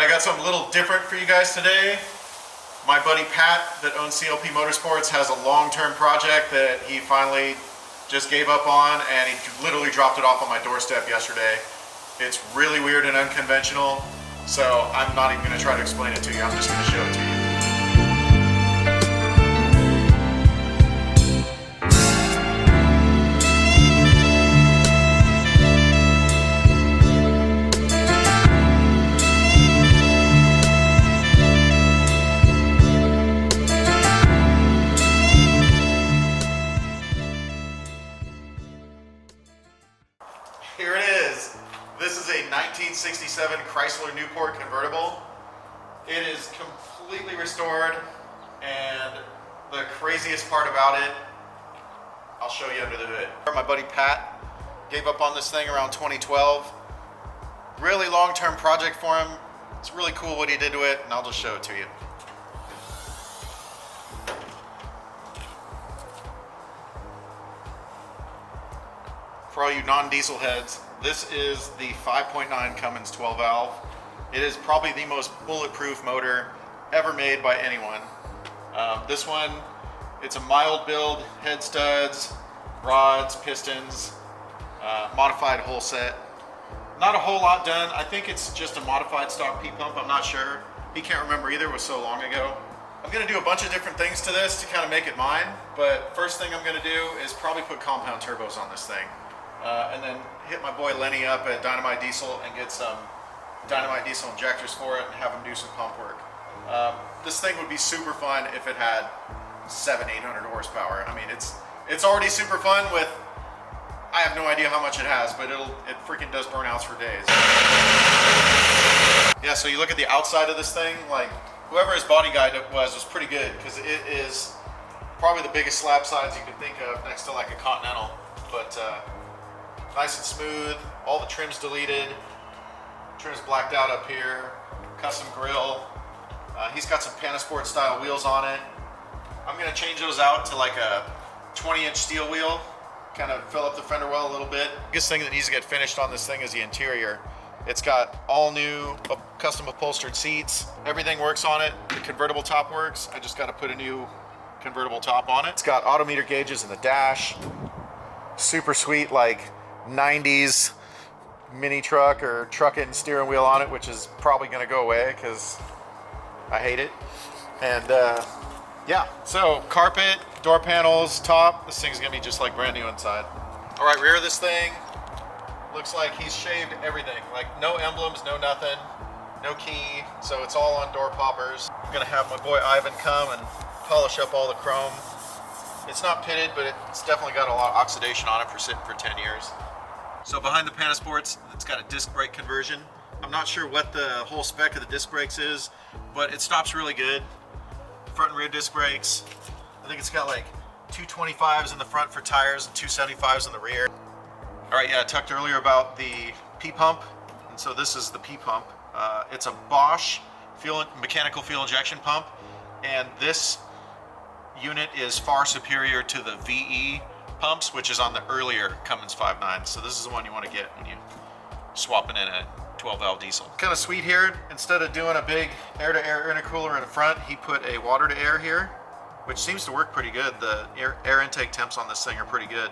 I got something a little different for you guys today. My buddy Pat that owns CLP Motorsports has a long-term project that he finally just gave up on, and he literally dropped it off on my doorstep yesterday. It's really weird and unconventional, so I'm not even going to try to explain it to you. I'm just going to show it to you. Here it is. This is a 1967 Chrysler Newport convertible. It is completely restored, and the craziest part about it, I'll show you under the hood. My buddy Pat gave up on this thing around 2012. Really long-term project for him. It's really cool what he did to it, and I'll just show it to you. For all you non-diesel heads, this is the 5.9 Cummins 12 valve. It is probably the most bulletproof motor ever made by anyone. This one, it's a mild build, head studs, rods, pistons, modified whole set. Not a whole lot done. I think it's just a modified stock P-pump, I'm not sure. He can't remember either, it was so long ago. I'm gonna do a bunch of different things to this to kind of make it mine, but first thing I'm gonna do is probably put compound turbos on this thing. And then hit my boy Lenny up at Dynamite Diesel and get some Dynamite Diesel injectors for it and have him do some pump work. This thing would be super fun if it had 700-800 horsepower. I mean, it's already super fun with, I have no idea how much it has, but it freaking does burnouts for days. Yeah, so you look at the outside of this thing, like whoever his body guy was pretty good, because it is probably the biggest slab size you could think of next to like a Continental, but nice and smooth, all the trims deleted, trims blacked out up here, custom grille. He's got some Panasport style wheels on it. I'm gonna change those out to like a 20-inch steel wheel, kind of fill up the fender well a little bit. The biggest thing that needs to get finished on this thing is the interior. It's got all new custom upholstered seats. Everything works on it. The convertible top works. I just gotta put a new convertible top on it. It's got odometer gauges in the dash. Super sweet, like 90s mini truck or truck-in steering wheel on it, which is probably going to go away because I hate it. And yeah, so carpet, door panels, top, this thing's going to be just like brand new inside. All right, rear of this thing, looks like he's shaved everything, like no emblems, no nothing, no key, so it's all on door poppers. I'm going to have my boy Ivan come and polish up all the chrome. It's not pitted, but it's definitely got a lot of oxidation on it for sitting for 10 years. So behind the Panasports, it's got a disc brake conversion. I'm not sure what the whole spec of the disc brakes is, but it stops really good. Front and rear disc brakes. I think it's got like 225s in the front for tires and 275s in the rear. All right, yeah, I talked earlier about the P-pump, and so this is the P-pump. It's a Bosch mechanical fuel injection pump, and this unit is far superior to the VE pumps, which is on the earlier Cummins 5.9. So this is the one you want to get when you swapping in a 12 valve diesel. Kind of sweet here, instead of doing a big air-to-air intercooler in the front, he put a water-to-air here, which seems to work pretty good. The air intake temps on this thing are pretty good.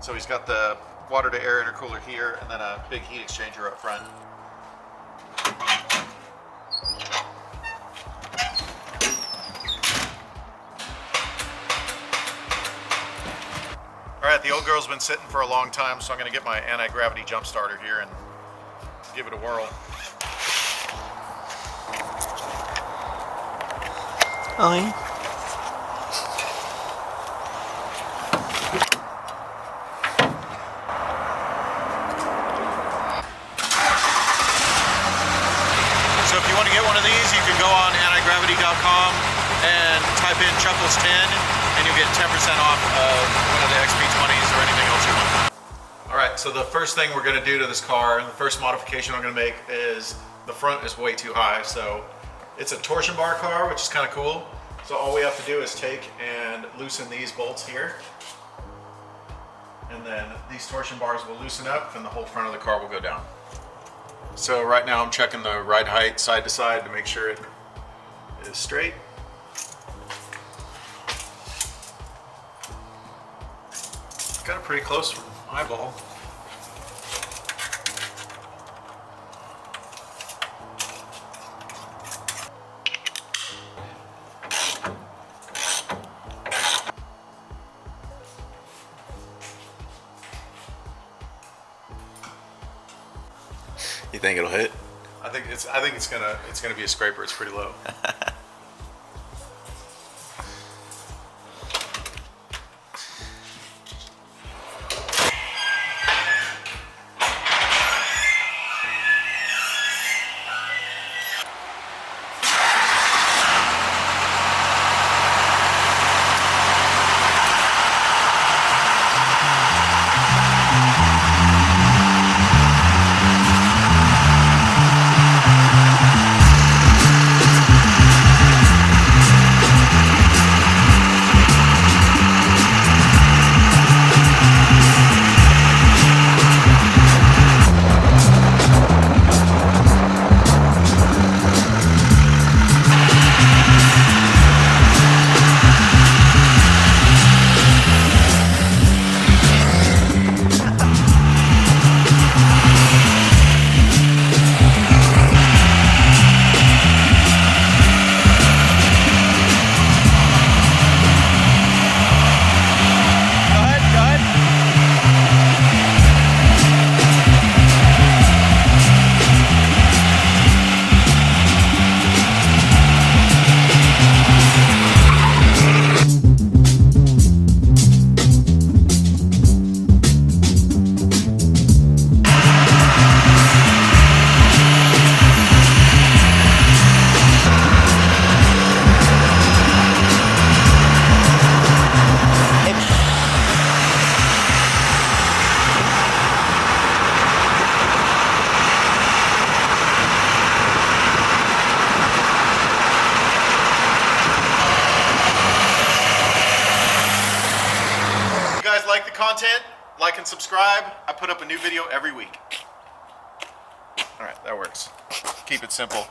So he's got the water-to-air intercooler here and then a big heat exchanger up front. All right, the old girl's been sitting for a long time, so I'm gonna get my anti-gravity jump starter here and give it a whirl. Oh, yeah. So if you want to get one of these, you can go on antigravity.com and type in Chuckles 10 and you'll get 10% off of one of the XP20s or anything else you want. All right, so the first thing we're gonna do to this car, the first modification I'm gonna make is the front is way too high. So it's a torsion bar car, which is kind of cool. So all we have to do is take and loosen these bolts here. And then these torsion bars will loosen up and the whole front of the car will go down. So right now I'm checking the ride height side to side to make sure it is straight. Got it pretty close from eyeball. You think it'll hit? I think it's gonna be a scraper. It's pretty low. Like the content, like and subscribe. I put up a new video every week. All right, that works. Keep it simple.